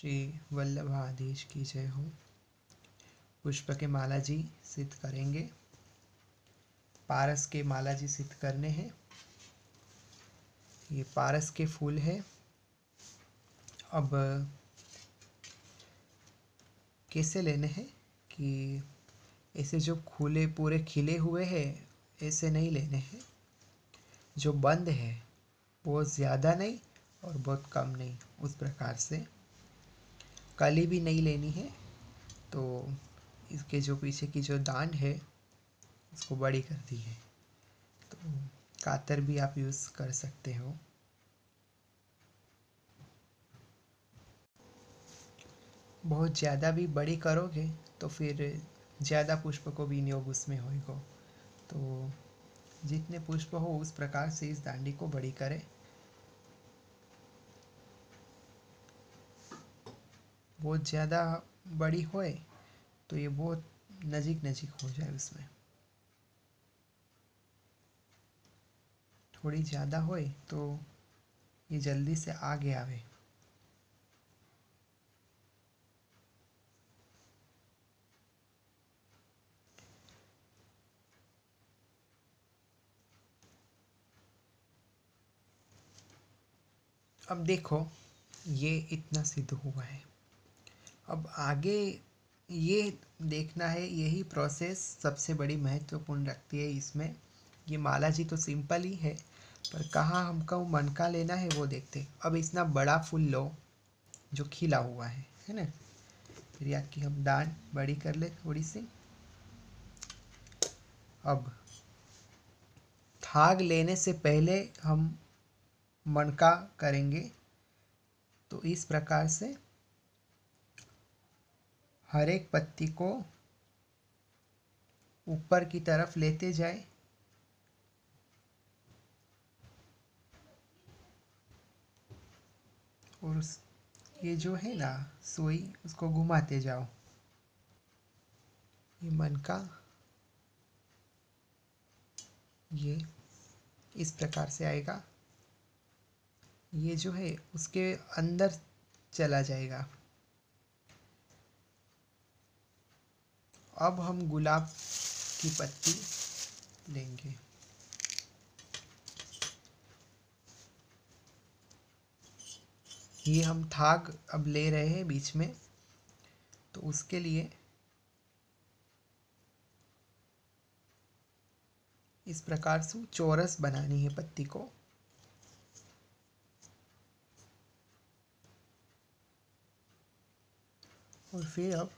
श्री वल्लभाधीश की जय हो। पुष्प के माला जी सिद्ध करेंगे। पारस के माला जी सिद्ध करने हैं। ये पारस के फूल है। अब कैसे लेने हैं कि ऐसे जो खुले पूरे खिले हुए हैं ऐसे नहीं लेने हैं। जो बंद है वो ज़्यादा नहीं और बहुत कम नहीं, उस प्रकार से। कली भी नहीं लेनी है, तो इसके जो पीछे की जो दांड है उसको बड़ी कर दी है। तो कातर भी आप यूज़ कर सकते हो। बहुत ज़्यादा भी बड़ी करोगे तो फिर ज़्यादा पुष्प को विनियोग उसमें होगा। तो जितने पुष्प हो उस प्रकार से इस दांडी को बड़ी करें। बहुत ज़्यादा बड़ी होए तो ये बहुत नज़ीक नज़ीक हो जाए उसमें। थोड़ी ज़्यादा होए तो ये जल्दी से आगे आवे। अब देखो ये इतना सिद्ध हुआ है। अब आगे ये देखना है, यही प्रोसेस सबसे बड़ी महत्वपूर्ण रखती है इसमें। ये माला जी तो सिंपल ही है, पर कहाँ हमको मनका लेना है वो देखते हैं। अब इतना बड़ा फूल लो जो खिला हुआ है ना। फिर या कि हम दांड बड़ी कर ले थोड़ी सी। अब थाग लेने से पहले हम मनका करेंगे। तो इस प्रकार से हर एक पत्ती को ऊपर की तरफ लेते जाए। और ये जो है ना सुई, उसको घुमाते जाओ। ये मनका ये इस प्रकार से आएगा। ये जो है उसके अंदर चला जाएगा। अब हम गुलाब की पत्ती लेंगे। ये हम थाग अब ले रहे हैं बीच में, तो उसके लिए इस प्रकार से चौरस बनानी है पत्ती को। और फिर अब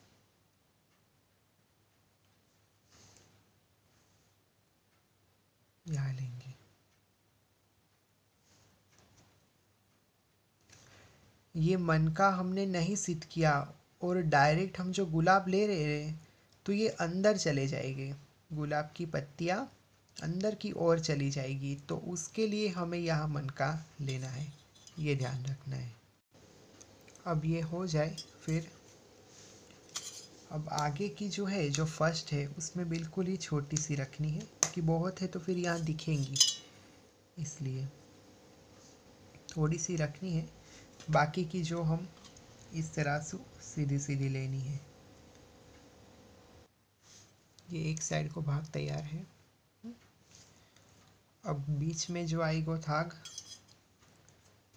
यहाँ लेंगे। ये मन का हमने नहीं सिद्ध किया और डायरेक्ट हम जो गुलाब ले रहे हैं तो ये अंदर चले जाएंगे। गुलाब की पत्तियाँ अंदर की ओर चली जाएगी, तो उसके लिए हमें यहाँ मन का लेना है, ये ध्यान रखना है। अब ये हो जाए फिर अब आगे की जो है जो फर्स्ट है उसमें बिल्कुल ही छोटी सी रखनी है, क्योंकि बहुत है तो फिर यहाँ दिखेंगी, इसलिए थोड़ी सी रखनी है। बाकी की जो हम इस तरह से सीधी सीधी लेनी है। ये एक साइड को भाग तैयार है। अब बीच में जो आई वो थाग,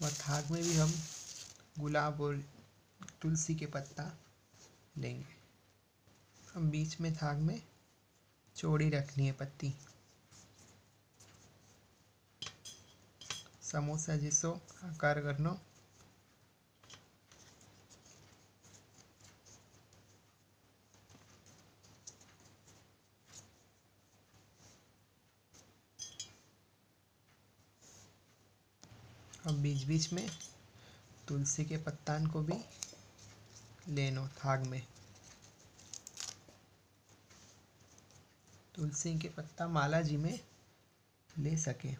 वह थाग में भी हम गुलाब और तुलसी के पत्ता लेंगे। अब बीच में थाग में चौड़ी रखनी है पत्ती, समोसा जिसो आकार करनो। अब बीच बीच में तुलसी के पत्तान को भी लेनो थाग में। तुलसी के पत्ता माला जी में ले सके।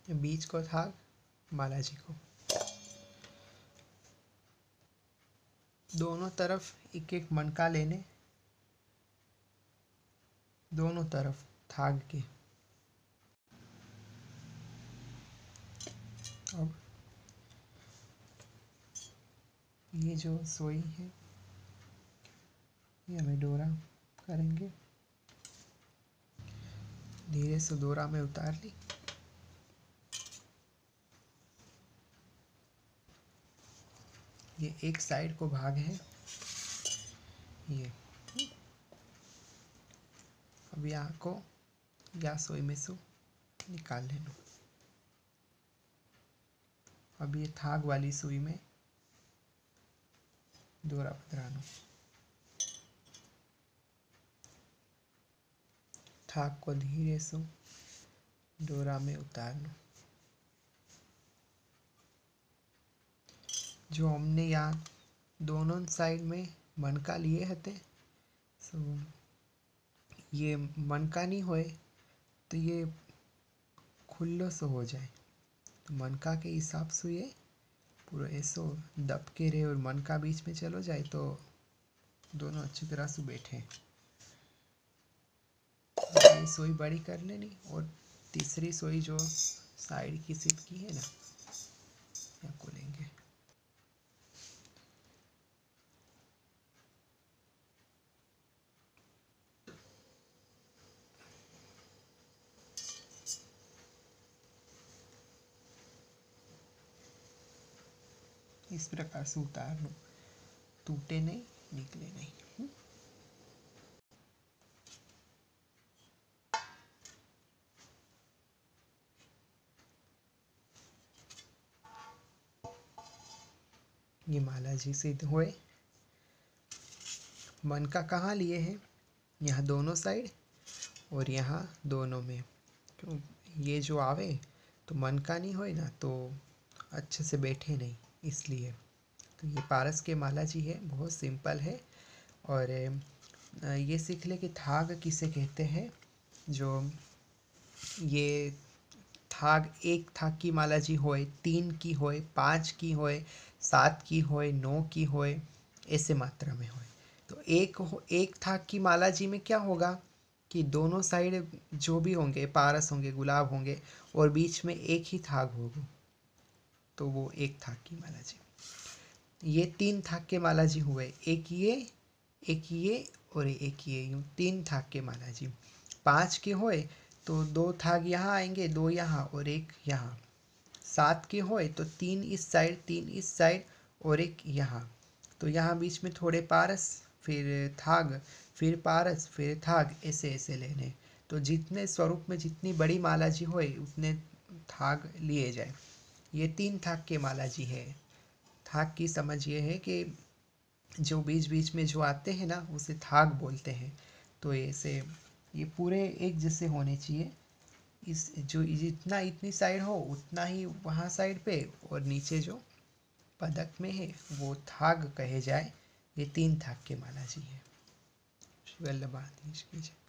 बीच को थाग माला जी को। दोनों तरफ एक एक मनका लेने, दोनों तरफ थाग के। अब ये जो सोई है ये हमें डोरा करेंगे, धीरे से डोरा में उतार ली। ये एक साइड को भाग है ये। अब यहाँ को या सोई में से निकाल लेना। अब ये थाग वाली सुई में डोरा पधराना, थाग को धीरे से डोरा में उतारना। जो हमने यहाँ दोनों साइड में मनका लिए हते, सो ये मनका नहीं होए तो ये खुल्लो से हो जाए। तो मनका के हिसाब से ये पूरा ऐसो दब के रहे और मनका बीच में चलो जाए तो दोनों अच्छी तरह से बैठे। ये सोई बड़ी कर लेनी और तीसरी सोई जो साइड की सिट की है ना, यहाँ को लेंगे। इस प्रकार से उतार लो, टूटे नहीं, निकले नहीं। ये माला जी सिद्ध हुए। मनका कहाँ लिए हैं? यहाँ दोनों साइड और यहाँ दोनों में। क्यों ये जो आवे तो मनका नहीं होए ना तो अच्छे से बैठे नहीं, इसलिए। तो ये पारस के माला जी है, बहुत सिंपल है। और ये सीख ले कि थाग किसे कहते हैं। जो ये थाग एक थाग की माला जी होए, 3 की होए, 5 की होए, 7 की होए, 9 की होए, ऐसे मात्रा में होए। तो एक थाग की माला जी में क्या होगा कि दोनों साइड जो भी होंगे, पारस होंगे, गुलाब होंगे और बीच में एक ही थाग होगा, तो वो एक थाग की माला जी। ये 3 थाग के माला जी हुए, एक ये और एक ये, यूँ 3 थाग के माला जी। 5 के होए तो 2 थाग यहाँ आएंगे, 2 यहाँ और एक यहाँ। 7 के होए तो 3 इस साइड, 3 इस साइड और एक यहाँ। तो यहाँ बीच में थोड़े पारस, फिर थाग, फिर पारस, फिर थाग, ऐसे ऐसे लेने। तो जितने स्वरूप में जितनी बड़ी माला जी होए उतने थाग लिए जाए। ये 3 थाग के माला जी है। थाग की समझ ये है कि जो बीच बीच में जो आते हैं ना उसे थाग बोलते हैं। तो ऐसे ये पूरे एक जैसे होने चाहिए। इस जो जितना इतनी साइड हो उतना ही वहाँ साइड पे, और नीचे जो पदक में है वो थाग कहे जाए। ये 3 थाग के माला जी है। श्री वल्लभाधीश की जय।